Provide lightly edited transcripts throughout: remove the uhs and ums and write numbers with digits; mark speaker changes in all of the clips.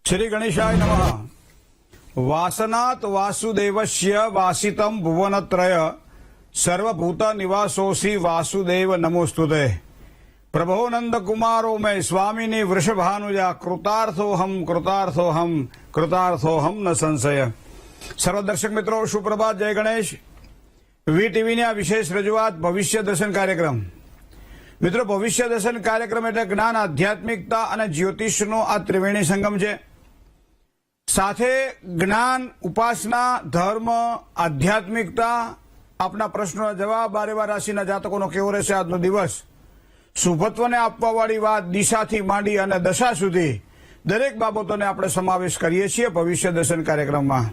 Speaker 1: श्री गणेशाय नमः। वासनात् वासुदेवस्य वासितं भुवनत्रय सर्वभूत निवासोऽसि वासुदेव नमोस्तुते। प्रभो नंद कुमारो मैं स्वामिनी वृषभानुजा कृतार्थोहम कृतार्थोहम कृतार्थोहम न संशय। सर्व दर्शक मित्रों सुप्रभात, जय गणेश। વીટીવીની આ વિશેષ રજૂઆત ભવિષ્ય દર્શન કાર્યક્રમ। મિત્રો, ભવિષ્ય દર્શન કાર્યક્રમ એટલે જ્ઞાન, આધ્યાત્મિકતા અને જ્યોતિષનો આ ત્રિવેણી સંગમ છે। સાથે જ્ઞાન, ઉપાસના, ધર્મ, આધ્યાત્મિકતા, આપના પ્રશ્નોના જવાબ, બારે બાર રાશિના જાતકોનો કેવો રહેશે આજનો દિવસ, શુભત્વને આપવાવાળી વાત, દિશાથી માંડી અને દશા સુધી દરેક બાબતોને આપણે સમાવેશ કરીએ છીએ ભવિષ્ય દર્શન કાર્યક્રમમાં।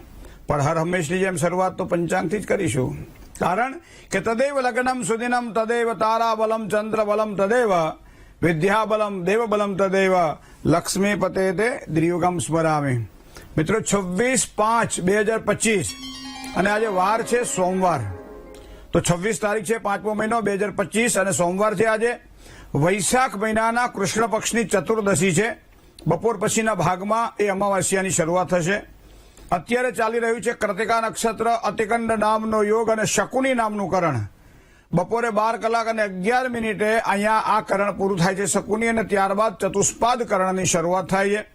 Speaker 1: પણ હર હંમેશની જેમ શરૂઆત તો પંચાંગથી જ કરીશું, કારણ કે તદેવ લગ્નમ સુદિનમ તદેવ તારાબલમ ચંદ્રબલમ તદેવ વિદ્યાબલમ દેવબલમ તદેવ લક્ષ્મીપતે તે દ્રિયુગમ સ્મરામી। મિત્રો, 26/5/2025 અને આજે વાર છે સોમવાર। તો 26 તારીખ છે, 5મો મહિનો 2025 અને સોમવાર છે આજે। વૈશાખ મહિનાના કૃષ્ણ પક્ષની ચતુર્દશી છે। બપોર પછીના ભાગમાં એ અમાવાસ્યાની શરૂઆત થશે। અત્યારે ચાલી રહ્યું છે કૃતિકા નક્ષત્ર, અતિકંડ નામનો યોગ અને શકુની નામનું કરણ। બપોરે 12:11 અહીંયા આ કરણ પૂરું થાય છે શકુની, અને ત્યારબાદ ચતુષ્પાદ કરણની શરૂઆત થાય છે।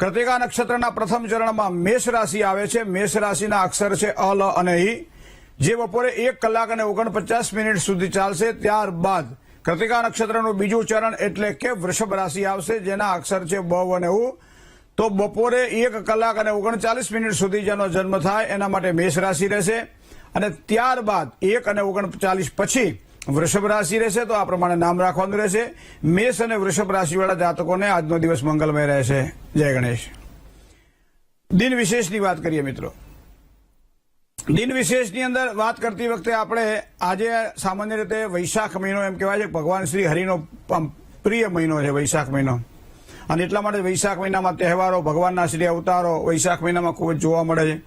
Speaker 1: કૃતિકા નક્ષત્રના પ્રથમ ચરણમાં મેષ રાશિ આવે છે। મેષ રાશિના અક્ષર છે અ, લ અને ઈ, જે બપોરે 1:49 સુધી ચાલશે। ત્યારબાદ કૃતિકા નક્ષત્રનું બીજું ચરણ એટલે કે વૃષભ રાશિ આવશે, જેના અક્ષર છે બ અને ઉ। તો બપોરે 1:39 સુધી જેનો જન્મ થાય એના માટે મેષ રાશિ રહેશે, અને ત્યારબાદ 1:39 પછી વૃષભ રાશિ રહેશે। તો આ પ્રમાણે નામ રાખવાનું રહેશે। મેષ અને વૃષભ રાશિવાળા જાતકોને આજનો દિવસ મંગલમય રહેશે। જય ગણેશ। દિન વિશેષની વાત કરીએ મિત્રો। દિન વિશેષની અંદર વાત કરતી વખતે આપણે આજે સામાન્ય રીતે વૈશાખ મહિનો એમ કહેવાય છે, ભગવાન શ્રી હરિનો પ્રિય મહિનો છે વૈશાખ મહિનો, અને એટલા માટે વૈશાખ મહિનામાં તહેવારો, ભગવાનના શ્રી અવતારો વૈશાખ મહિનામાં ખૂબ જ જોવા મળે છે।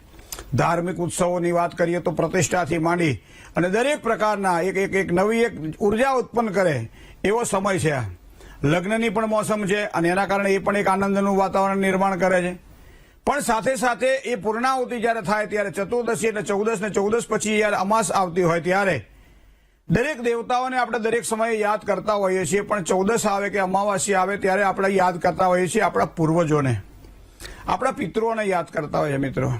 Speaker 1: ધાર્મિક ઉત્સવોની વાત કરીએ તો પ્રતિષ્ઠાથી માંડી અને દરેક પ્રકારના એક નવી ઉર્જા ઉત્પન્ન કરે એવો સમય છે। લગ્નની પણ મોસમ છે અને એના કારણે એ પણ એક આનંદનું વાતાવરણ નિર્માણ કરે છે। પણ સાથે સાથે એ પૂર્ણાહુતિ જ્યારે થાય ત્યારે ચતુર્દશી એટલે 14 ને 14 પછી જ્યારે અમાસ આવતી હોય ત્યારે દરેક દેવતાઓને આપણે દરેક સમયે યાદ કરતા હોઈએ છીએ, પણ 14 આવે કે અમાવાસ્યા આવે ત્યારે આપણે યાદ કરતા હોઈએ છીએ આપણા પૂર્વજોને, આપણા પિતૃઓને યાદ કરતા હોઈએ મિત્રો।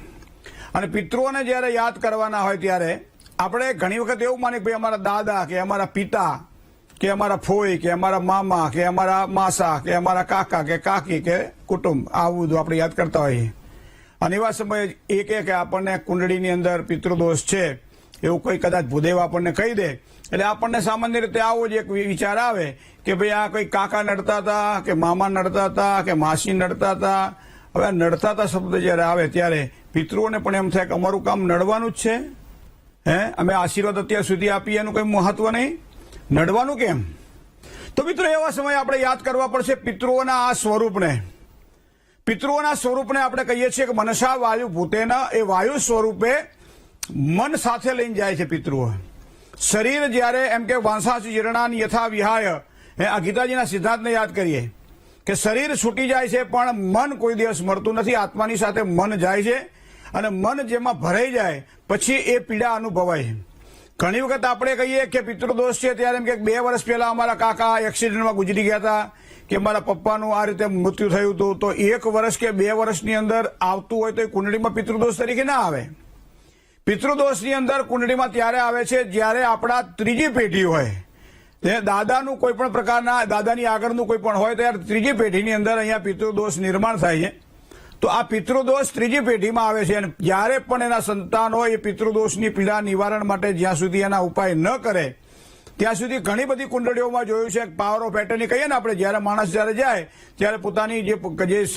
Speaker 1: અને પિતૃઓને જ્યારે યાદ કરવાના હોય ત્યારે આપણે ઘણી વખત એવું માની કે ભાઈ અમારા દાદા કે અમારા પિતા કે અમારા ફોઈ કે અમારા મામા કે અમારા માસા કે અમારા કાકા કે કાકી કે કુટુંબ, આવું બધું આપણે યાદ કરતા હોઈએ। અને એવા સમયે એક આપણને કુંડળીની અંદર પિતૃદોષ છે એવું કોઈ કદાચ ભૂદેવ આપણને કહી દે એટલે આપણને સામાન્ય રીતે આવો જ એક વિચાર આવે કે ભાઈ આ કોઈ કાકા નડતા હતા કે મામા નડતા હતા કે માસી નડતા હતા। હવે નડતા હતા શબ્દ જયારે આવે ત્યારે પિતૃઓને પણ એમ થાય કે અમારું કામ નડવાનું જ છે, હે અમે આશીર્વાદ અત્યાર સુધી આપીએ એનું કઈ મહત્વ નહીં, નડવાનું કેમ? તો મિત્રો, એવા સમયે આપણે યાદ કરવા પડશે પિતૃઓના આ સ્વરૂપને। પિતૃઓના સ્વરૂપને આપણે કહીએ છીએ કે મનસા વાયુ ભૂતેના, એ વાયુ સ્વરૂપે મન સાથે લઈને જાય છે પિતૃઓ। શરીર જ્યારે એમ કે વાંસા જીર્ણાન યથા વિહાય, આ ગીતાજીના સિદ્ધાંતને યાદ કરીએ કે શરીર છૂટી જાય છે પણ મન કોઈ દિવસ મળતું નથી। આત્માની સાથે મન જાય છે અને મન જેમાં ભરાઈ જાય પછી એ પીડા અનુભવાય છે। ઘણી વખત આપણે કહીએ કે પિતૃદોષ છે ત્યારે એમ કે 2 વર્ષ પહેલા અમારા કાકા એક્સિડન્ટમાં ગુજરી ગયા હતા કે મારા પપ્પાનું આ રીતે મૃત્યુ થયું હતું। તો 1 વર્ષ કે 2 વર્ષની અંદર આવતું હોય તો એ કુંડળીમાં પિતૃદોષ તરીકે ના આવે। પિતૃદોષની અંદર કુંડળીમાં ત્યારે આવે છે જ્યારે આપણા ત્રીજી પેઢી હોય, દાદાનું કોઈ પણ પ્રકારના, દાદાની આગળનું કોઈ પણ હોય, ત્યારે ત્રીજી પેઢીની અંદર અહીંયા પિતૃદોષ નિર્માણ થાય છે। તો આ પિતૃદોષ ત્રીજી પેઢીમાં આવે છે, અને જ્યારે પણ એના સંતાન હોય એ પિતૃદોષની પીડા નિવારણ માટે જ્યાં સુધી એના ઉપાય ન કરે ત્યાં સુધી ઘણી બધી કુંડળીઓમાં જોયું છે પાવર ઓફ એટર્ની કહીએ ને આપણે, જ્યારે માણસ જ્યારે જાય ત્યારે પોતાની જે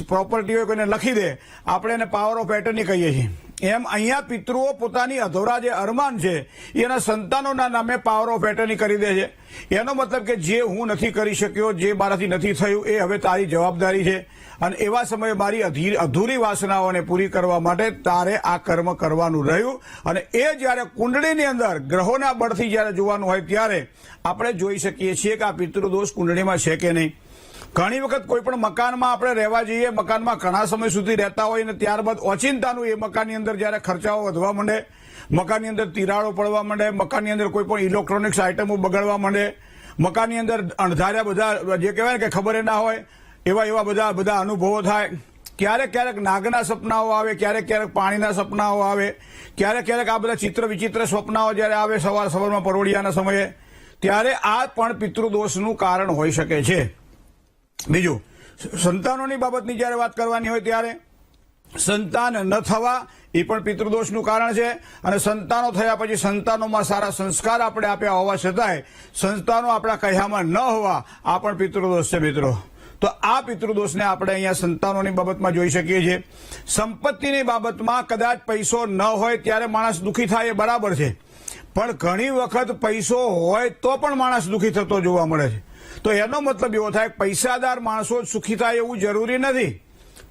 Speaker 1: પ્રોપર્ટી હોય કોઈને લખી દે, આપણે એને પાવર ઓફ એટર્ની કહીએ છીએ। એમ અહીંયા પિતૃઓ પોતાની અધૂરા જે અરમાન છે એના સંતાનોના નામે પાવર ઓફ એટર્ની કરી દે છે। એનો મતલબ કે જે હું નથી કરી શક્યો, જે મારાથી નથી થયું, એ હવે તારી જવાબદારી છે, અને એવા સમયે મારી અધૂરી વાસનાઓને પૂરી કરવા માટે તારે આ કર્મ કરવાનું રહ્યું। અને એ જ્યારે કુંડળીની અંદર ગ્રહોના બળથી જ્યારે જોવાનું હોય ત્યારે આપણે જોઈ શકીએ છીએ કે આ પિતૃદોષ કુંડળીમાં છે કે નહીં। ઘણી વખત કોઈ પણ મકાનમાં આપણે રહેવા જઈએ, મકાનમાં ઘણા સમય સુધી રહેતા હોય અને ત્યારબાદ ઓચિંતાનું એ મકાનની અંદર જ્યારે ખર્ચાઓ વધવા માંડે, મકાનની અંદર તિરાડો પડવા માંડે, મકાનની અંદર કોઈ પણ ઇલેક્ટ્રોનિક્સ આઇટમો બગડવા માંડે, મકાનની અંદર અણધાર્યા બધા જે કહેવાય કે ખબર ના હોય એવા બધા અનુભવો થાય. ક્યારેક નાગના સપનાઓ આવે, ક્યારેક પાણીના સપનાઓ આવે, ક્યારેક આ બધા ચિત્ર વિચિત્ર સ્વપ્નાઓ જ્યારે આવે સવારમાં પરોળિયાના સમયે, ત્યારે આ પણ પિતૃદોષનું કારણ હોઈ શકે છે. બીજું, સંતાનોની બાબતની જ્યારે વાત કરવાની હોય ત્યારે સંતાન ન થવા એ પણ પિતૃદોષનું કારણ છે. અને સંતાનો થયા પછી સંતાનોમાં સારા સંસ્કાર આપણે આપ્યા હોવા છતાંય સંતાનો આપણા કહ્યામાં ન હોવા, આ પણ પિતૃદોષ છે મિત્રો. તો આ પિતૃદોષને આપણે અહીંયા સંતાનોની બાબતમાં જોઈ શકીએ છીએ. સંપત્તિની બાબતમાં કદાચ પૈસો ન હોય ત્યારે માણસ દુઃખી થાય એ બરાબર છે, પણ ઘણી વખત પૈસો હોય તો પણ માણસ દુઃખી થતો જોવા મળે છે. તો એનો મતલબ એવો થાય કે પૈસાદાર માણસો જ સુખી થાય એવું જરૂરી નથી.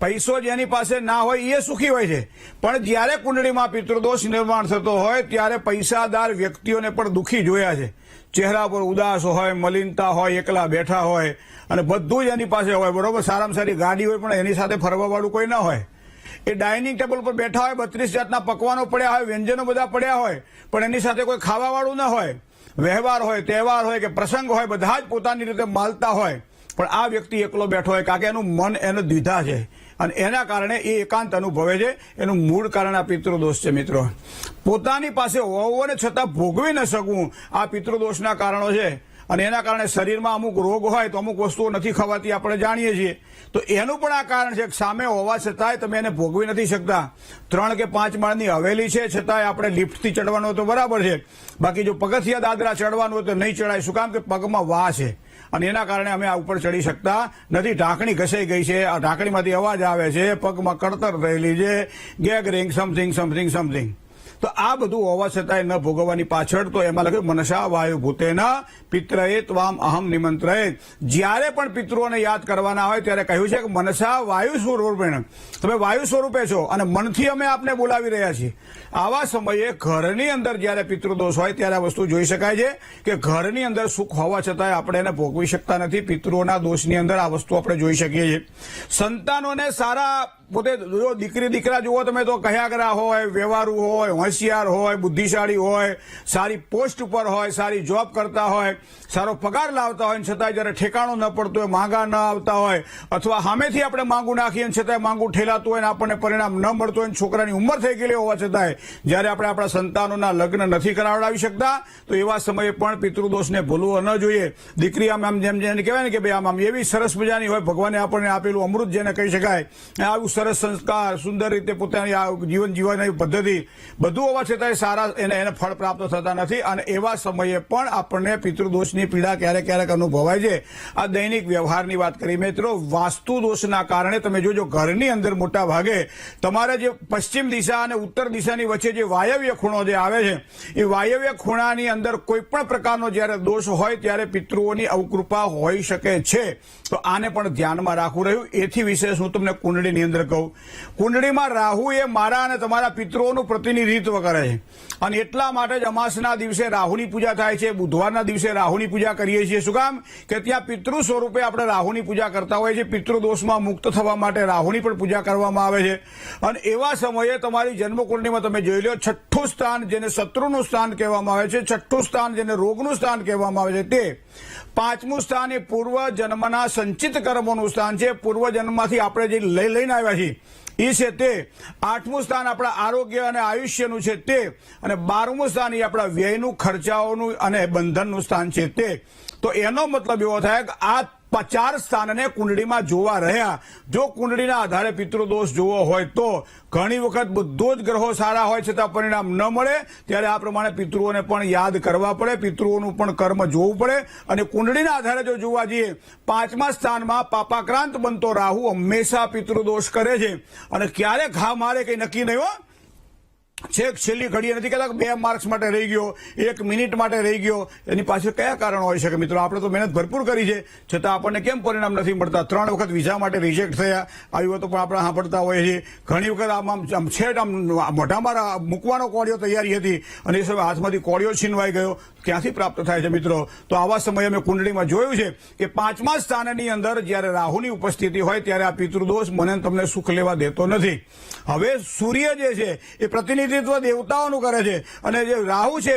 Speaker 1: પૈસો જેની પાસે ના હોય એ સુખી હોય છે, પણ જ્યારે કુંડળીમાં પિતૃદોષ નિર્માણ થતો હોય ત્યારે પૈસાદાર વ્યક્તિઓને પણ દુઃખી જોયા છે. ચહેરા પર ઉદાસ હોય, મલિનતા હોય, એકલા બેઠા હોય અને બધું જ એની પાસે હોય, બરોબર. સારામાં સારી ગાડી હોય પણ એની સાથે ફરવા વાળું કોઈ ના હોય. એ ડાઇનિંગ ટેબલ પર બેઠા હોય, 32 જાતના પકવાનો પડ્યા હોય, વ્યંજનો બધા પડ્યા હોય, પણ એની સાથે કોઈ ખાવા વાળું ના હોય. વ્યવહાર હોય, તહેવાર હોય કે પ્રસંગ હોય, બધા જ પોતાની રીતે માલતા હોય, પણ આ વ્યક્તિ એકલો બેઠો હોય કારણ કે એનું મન એને દ્વિધા છે અને એના કારણે એ એકાંત અનુભવે છે. એનું મૂળ કારણ આ પિતૃદોષ છે મિત્રો. પોતાની પાસે હોવું છતાં ભોગવી ન શકવું, આ પિતૃદોષના કારણો છે. અને એના કારણે શરીરમાં અમુક રોગ હોય તો અમુક વસ્તુઓ નથી ખવાતી, આપણે જાણીએ છીએ. તો એનું પણ આ કારણ છે કે સામે હોવા છતાંય તમે એને ભોગવી નથી શકતા. 3 કે 5 માળની હવેલી છે છતાંય આપણે લિફ્ટથી ચડવાનું હોય તો બરાબર છે, બાકી જો પગથિયા દાદરા ચડવાનું હોય તો નહીં ચડાય. શું કામ? કે પગમાં વાહ છે અને એના કારણે અમે આ ઉપર ચડી શકતા નથી. ઢાંકણી ઘસાઈ ગઈ છે, આ ઢાંકણીમાંથી અવાજ આવે છે, પગમાં કળતર થયેલી છે, ગેગરિંગ સમથિંગ. તો આ બધું હોવા છતાંય ન ભોગવવાની પાછળ તો એમાં લખ્યું મનસા વાયુ ભૂતેના પિત્રએ ત્વામ અહમ નિમંત્રયે. જ્યારે પણ પિતૃઓને યાદ કરવાના હોય ત્યારે કહ્યું છે કે મનસા વાયુ સ્વરૂપેણ, તમે વાયુ સ્વરૂપે છો અને મનથી અમે આપને બોલાવી રહ્યા છીએ. આવા સમયે ઘરની અંદર જ્યારે પિતૃદોષ હોય ત્યારે આ વસ્તુ જોઈ શકાય છે કે ઘરની અંદર સુખ હોવા છતાંય આપણે એને ભોગવી શકતા નથી. પિતૃઓના દોષની અંદર આ વસ્તુ આપણે જોઈ શકીએ છીએ. સંતાનોને સારા, પોતે જો દીકરી દીકરા જુઓ તમે તો કયાગરા હોય, વ્યવહારુ હોય, હોશિયાર હોય, બુદ્ધિશાળી હોય, સારી પોસ્ટ ઉપર હોય, સારી જોબ કરતા હોય, સારો પગાર લાવતા હોય, છતાંય જયારે ઠેકાણું ન પડતું હોય, માંગા ન આવતા હોય, અથવા સામેથી આપણે માંગું નાખીએ છતાંય માંગું ઠેલાતું હોય ને આપણને પરિણામ ન મળતું હોય, છોકરાની ઉંમર થઈ ગયેલી હોવા છતાંય જયારે આપણે આપણા સંતાનોના લગ્ન નથી કરાવડાવી શકતા, તો એવા સમયે પણ પિતૃદોષને ભૂલવો ન જોઈએ. દીકરી આમ જેમ જેને કહેવાય ને કે ભાઈ આમ એવી સરસ મજાની હોય, ભગવાને આપણને આપેલું અમૃત જેને કહી શકાય, આવું સરસ સંસ્કાર, સુંદર રીતે પોતાની જીવન જીવવાની પદ્ધતિ, બધું હોવા છતાંય સારા એને ફળ પ્રાપ્ત થતા નથી. અને એવા સમયે પણ આપણને પિતૃદોષની પીડા ક્યારેક અનુભવાય છે. આ દૈનિક વ્યવહારની વાત કરી મિત્રો. વાસ્તુ દોષના કારણે તમે જોજો ઘરની અંદર મોટા ભાગે તમારે જે પશ્ચિમ દિશા અને ઉત્તર દિશાની વચ્ચે જે વાયવ્ય ખૂણો જે આવે છે, એ વાયવ્ય ખૂણાની અંદર કોઈ પણ પ્રકારનો જ્યારે દોષ હોય ત્યારે પિતૃઓની અવકૃપા હોઈ શકે છે. તો આને પણ ધ્યાનમાં રાખવું રહ્યું. એથી વિશેષ હું તમને કુંડળીની અંદર કહું, કુંડળીમાં રાહુ એ મારા અને તમારા પિતૃઓનું પ્રતિનિધિત્વ કરે છે અને એટલા માટે જ અમાસના દિવસે રાહુની પૂજા થાય છે, બુધવારના દિવસે રાહુની પૂજા કરીએ છીએ. શું કામ? કે ત્યાં પિતૃ સ્વરૂપે આપણે રાહુની પૂજા કરતા હોઈએ છીએ. પિતૃદોષમાં મુક્ત થવા માટે રાહુની પણ પૂજા કરવામાં આવે છે. અને એવા સમયે તમારી જન્મકુંડળીમાં તમે જોઈ લો, 6ઠું સ્થાન જેને શત્રુનું સ્થાન કહેવામાં આવે છે, 6ઠું સ્થાન જેને રોગનું સ્થાન કહેવામાં આવે છે, તે 5મું સ્થાન એ પૂર્વ જન્મના સંચિત કર્મોનું સ્થાન છે. પૂર્વ જન્મમાંથી આપણે જે લઈને આવ્યા છીએ એ છે તે. 8મું સ્થાન આપણા આરોગ્ય અને આયુષ્યનું છે તે. અને 12મું સ્થાન એ આપણા વ્યયનું, ખર્ચાઓનું અને બંધનનું સ્થાન છે તે. તો એનો મતલબ એવો થાય કે આ 4 સ્થાનને કુંડળીમાં જોવા રહ્યા. જો કુંડળીના આધારે પિતૃદોષ જોવો હોય તો ઘણી વખત બધો જ ગ્રહો સારા હોય છતાં પરિણામ ન મળે, ત્યારે આ પ્રમાણે પિતૃઓને પણ યાદ કરવા પડે, પિતૃઓનું પણ કર્મ જોવું પડે. અને કુંડળીના આધારે જો જોવા જઈએ, 5મા સ્થાનમાં પાપાક્રાંત બનતો રાહુ હંમેશા પિતૃદોષ કરે છે. અને ક્યારે ઘા મારે કઈ નક્કી નહીં હો. છેક છેલ્લી ઘડીએ નથી કહેતા કે 2 માર્ક્સ માટે રહી ગયો, 1 મિનિટ માટે રહી ગયો, એની પાછળ કયા કારણ હોઈ શકે મિત્રો? આપણે તો મહેનત ભરપૂર કરી છે, છતાં આપણને કેમ પરિણામ નથી મળતા? 3 વખત વિઝા માટે રિજેક્ટ થયા, આવી વાતો પણ આપણે સાંભળતા હોઈએ છીએ. ઘણી વખત આમ છેટ મોઢામાં મૂકવાનો કોળિયો તૈયારી હતી અને એ સમયે હાથમાંથી કોળિયો છીનવાઈ ગયો. ક્યાંથી પ્રાપ્ત થાય છે મિત્રો? તો આવા સમયે અમે કુંડળીમાં જોયું છે કે 5મા સ્થાનની અંદર જ્યારે રાહુની ઉપસ્થિતિ હોય ત્યારે આ પિતૃદોષ મને તમને સુખ લેવા દેતો નથી. હવે સૂર્ય જે છે એ પ્રતિનિધિત્વ દેવતાઓનું કરે છે અને જે રાહુ છે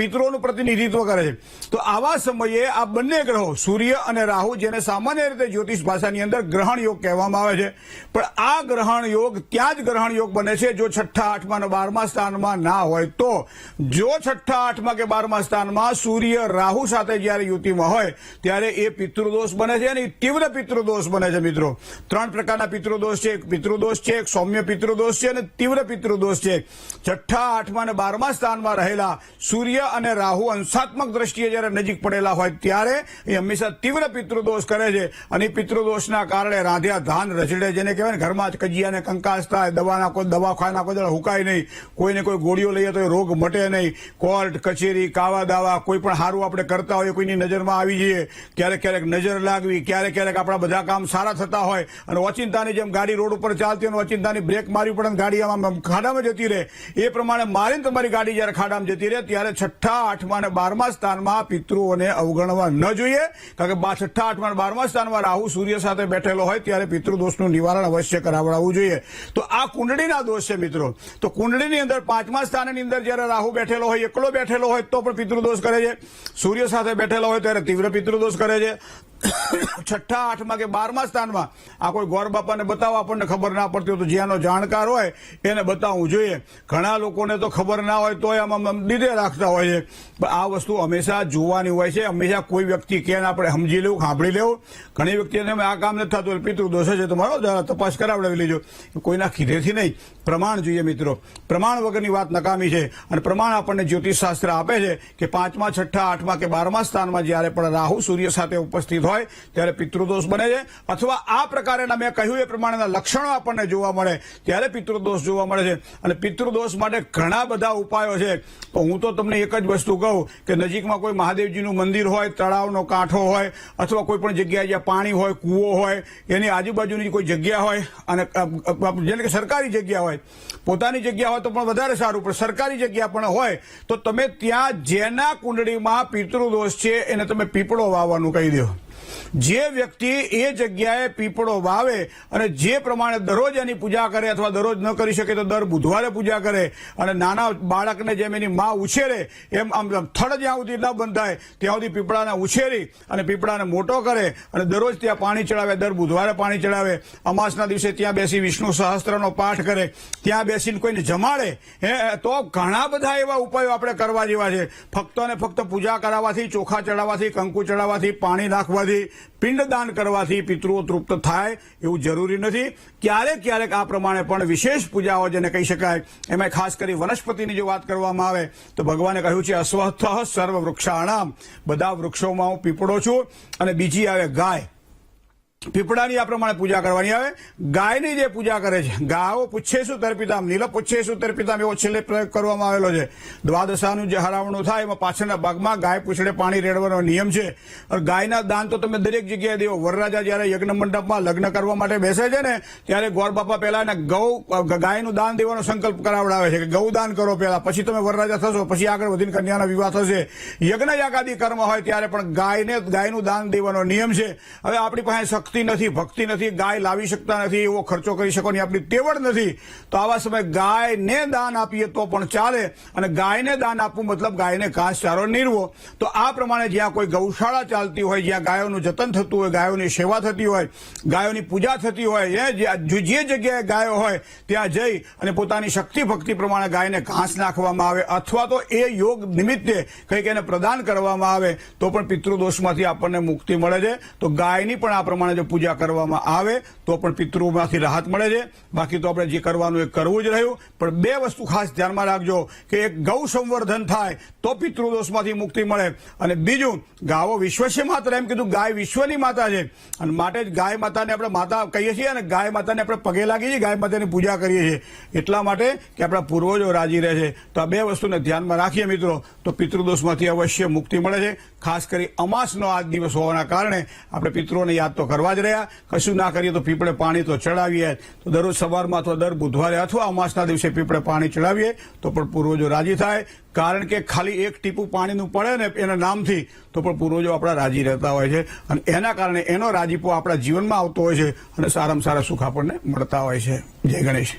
Speaker 1: પિતૃઓનું પ્રતિનિધિત્વ કરે છે. તો આવા સમયે આ બંને ગ્રહો સૂર્ય અને રાહુ, જેને સામાન્ય રીતે જ્યોતિષ ભાષાની અંદર ગ્રહણ યોગ કહેવામાં આવે છે, પણ આ ગ્રહણ યોગ ત્યાં જ ગ્રહણ યોગ બને છે જો 6ઠા, 8મા અને 12મા સ્થાનમાં ના હોય તો. જો 6ઠા, 8મા કે 12મા સ્થાનમાં સૂર્ય રાહુ સાથે જ્યારે યુતિમાં હોય ત્યારે એ પિતૃદોષ બને છે અને તીવ્ર પિતૃદોષ બને છે મિત્રો. 3 પ્રકારના પિતૃદોષ છે. એક પિતૃદોષ છે, એક સૌમ્ય પિતૃદોષ છે અને તીવ્ર પિતૃદોષ છે. 6ઠા, 8મા અને 12મા સ્થાનમાં રહેલા સૂર્ય અને રાહુ અંશાત્મક દ્રષ્ટિએ જ્યારે નજીક પડેલા હોય ત્યારે એ હંમેશા તીવ્ર પિતૃદોષ કરે છે અને પિતૃદોષના કારણે રાંધ્યા ધાન રચડે, જેને કહેવાય ને ઘરમાં જ કજિયાને કંકાસ થાય, દવાખાના કોઈ હુકાય નહીં, કોઈને કોઈ ગોળીઓ લઈએ તો રોગ મટે નહીં, કોર્ટ કચેરી કાવા દાવા કોઈ પણ સારું આપણે કરતા હોઈએ કોઈની નજરમાં આવી જઈએ, ક્યારેક ક્યારેક નજર લાગવી, ક્યારેક ક્યારેક આપણા બધા કામ સારા થતા હોય અને ઓચિંતાની જેમ ગાડી રોડ ઉપર ચાલતી હોય, ઓચિંતાની બ્રેક મારવી પડે ગાડી આમાં ખાડામાં જતી રહે, એ પ્રમાણે મારીને તમારી ગાડી જયારે ખાડામાં જતી રહે ત્યારે 6ઠા, 8મા અને 12મા સ્થાનમાં પિતૃઓને અવગણવા ન જોઈએ. કારણ કે 6ઠા, 8મા અને 12મા સ્થાનમાં રાહુ સૂર્ય સાથે બેઠેલો હોય ત્યારે પિતૃદોષનું નિવારણ અવશ્ય કરાવડાવવું જોઈએ. તો આ કુંડળીના દોષ છે મિત્રો. તો કુંડળીની અંદર 5મા સ્થાનની અંદર જયારે રાહુ બેઠેલો હોય, એકલો બેઠેલો હોય તો પણ પિતૃદોષ કરે છે. સૂર્ય સાથે બેઠેલો હોય ત્યારે તીવ્ર પિતૃદોષ કરે છે. 6ઠા, 8મા કે 12મા સ્થાનમાં આ કોઈ ગોર બાપાને બતાવવા આપણને ખબર ના પડતી હોય તો જેનો જાણકાર હોય એને બતાવવું જોઈએ. ઘણા લોકોને તો ખબર ના હોય તોય આમાં દીધે રાખતા હોય છે. આ વસ્તુ હંમેશા જોવાની હોય છે. હંમેશા કોઈ વ્યક્તિ કે આપણે સમજી લેવું, સાંભળી લેવું. ઘણી વ્યક્તિને આ કામ નથી થતું, પિતૃદોષ છે તમારો તપાસ કરાવડાવી લેજો. કોઈના ખીધેથી નહીં, પ્રમાણ જોઈએ મિત્રો. પ્રમાણ વગરની વાત નકામી છે અને પ્રમાણ આપણને જ્યોતિષ શાસ્ત્ર આપે છે કે 5મા, 6ઠા, 8મા કે 12મા સ્થાનમાં જ્યારે પણ રાહુ સૂર્ય સાથે ઉપસ્થિત હોય ત્યારે પિતૃદોષ બને છે, અથવા આ પ્રકારના મેં કહ્યું એ પ્રમાણેના લક્ષણો આપણને જોવા મળે ત્યારે પિતૃદોષ જોવા મળે છે. અને પિતૃદોષ માટે ઘણા બધા ઉપાયો છે. પણ હું તો તમને એક જ વસ્તુ કહું કે નજીકમાં કોઈ મહાદેવજીનું મંદિર હોય, તળાવનો કાંઠો હોય અથવા કોઈ પણ જગ્યાએ જ્યાં પાણી હોય, કૂવો હોય, એની આજુબાજુની કોઈ જગ્યા હોય અને જેને કે સરકારી જગ્યા હોય, પોતાની જગ્યા હોય તો પણ વધારે સારું, પણ સરકારી જગ્યા પણ હોય તો તમે ત્યાં જેના કુંડળીમાં પિતૃદોષ છે એને તમે પીપળો વાવવાનું કહી દો. જે વ્યક્તિ એ જગ્યાએ પીપળો વાવે અને જે પ્રમાણે દરરોજ એની પૂજા કરે અથવા દરરોજ ન કરી શકે તો દર બુધવારે પૂજા કરે અને નાના બાળકને જેમ એની માં ઉછેરે એમ આમ થડ જ્યાં સુધી ન બંધાય ત્યાં સુધી પીપળાને ઉછેરી અને પીપળાને મોટો કરે અને દરરોજ ત્યાં પાણી ચડાવે, દર બુધવારે પાણી ચડાવે, અમાસના દિવસે ત્યાં બેસી વિષ્ણુ સહસ્ત્રનો પાઠ કરે, ત્યાં બેસીને કોઈને જમાડે, તો ઘણા બધા એવા ઉપાયો આપણે કરવા જેવા છે. ફક્ત અને ફક્ત પૂજા કરાવવાથી, ચોખા ચડાવવાથી, કંકુ ચડાવવાથી, પાણી નાખવાથી, પિંડદાન કરવાથી પિતૃઓ તૃપ્ત થાય એવું જરૂરી નથી. ક્યારેક ક્યારેક આ પ્રમાણે પણ વિશેષ પૂજાઓ જેને કહી શકાય, એમાં ખાસ કરી વનસ્પતિની જો વાત કરવામાં આવે તો ભગવાને કહ્યું છે અશ્વત્થઃ સર્વ વૃક્ષાણામ, બધા વૃક્ષોમાં હું પીપળો છું. અને બીજી આવે ગાય. પીપળાની આ પ્રમાણે પૂજા કરવાની આવે. ગાયની જે પૂજા કરે છે, ગાયો પુચ્છેસુ તર્પિતામ, નીલ પુચ્છેસુ તર્પિતામ એવો છેલ્લે પ્રયોગ કરવામાં આવેલો છે. દ્વાદશાનું જે હરાવણું થાય એમાં પાછળના ભાગમાં ગાય પૂછડે પાણી રેડવાનો નિયમ છે. ગાયના દાન તો તમે દરેક જગ્યાએ દેવો. વરરાજા જયારે યજ્ઞ મંડપમાં લગ્ન કરવા માટે બેસે છે ને ત્યારે ગોર બાપા પહેલા એને ગાયનું દાન દેવાનો સંકલ્પ કરાવડાવે છે કે ગૌ દાન કરો પહેલા, પછી તમે વરરાજા થશો, પછી આગળ વધીને કન્યાના વિવાહ થશે. યજ્ઞ યાગાદી કર્મ હોય ત્યારે પણ ગાયનું દાન દેવાનો નિયમ છે. હવે આપણી પાસે શક્તિ નથી, ભક્તિ નથી, ગાય લાવી શકતા નથી, એવો ખર્ચો કરી શકવાની આપણી તેવડ નથી, તો આવા સમયે ગાયને દાન આપીએ તો પણ ચાલે. અને ગાયને દાન આપવું મતલબ ગાયને ઘાસચારો નીરવો. તો આ પ્રમાણે જ્યાં કોઈ ગૌશાળા ચાલતી હોય, જ્યાં ગાયોનું જતન થતું હોય, ગાયોની સેવા થતી હોય, ગાયોની પૂજા થતી હોય, જે જગ્યાએ ગાયો હોય ત્યાં જઈ અને પોતાની શક્તિ ભક્તિ પ્રમાણે ગાયને ઘાસ નાખવામાં આવે અથવા તો એ યોગ નિમિત્તે કંઈક એને પ્રદાન કરવામાં આવે તો પણ પિતૃદોષમાંથી આપણને મુક્તિ મળે છે. તો ગાયની પણ આ પ્રમાણે જો પૂજા કરવામાં આવે તો પણ પિતૃમાંથી રાહત મળે છે. બાકી તો આપણે જે કરવાનું એ કરવું જ રહ્યું. પણ બે વસ્તુ ખાસ ધ્યાનમાં રાખજો કે એક ગૌ સંવર્ધન થાય તો પિતૃદોષમાંથી મુક્તિ મળે, અને બીજું ગાવો વિશ્વસ્ય માતા, એમ કીધું ગાય વિશ્વની માતા છે, અને માટે જ ગાય માતાને આપણે માતા કહીએ છીએ અને ગાય માતાને આપણે પગે લાગીએ છીએ, ગાય માતાની પૂજા કરીએ છીએ એટલા માટે કે આપણા પૂર્વજો રાજી રહે છે. તો આ બે વસ્તુને ધ્યાનમાં રાખીએ મિત્રો તો પિતૃદોષમાંથી અવશ્ય મુક્તિ મળે છે. ખાસ કરી અમાસનો આ દિવસ હોવાના કારણે આપણે પિતૃઓને યાદ તો કરવા જ રહ્યા. કશું ના કરીએ તો પીપળે પાણી તો ચડાવીએ, તો દરરોજ સવારમાં અથવા દર બુધવારે અથવા અમાસના દિવસે પીપળે પાણી ચડાવીએ તો પણ પૂર્વજો રાજી થાય. કારણ કે ખાલી એક ટીપું પાણીનું પડે ને એના નામથી તો પણ પૂર્વજો આપણા રાજી રહેતા હોય છે, અને એના કારણે એનો રાજીપો આપણા જીવનમાં આવતો હોય છે અને સારામાં સારા સુખ આપણને મળતા હોય છે. જય ગણેશ.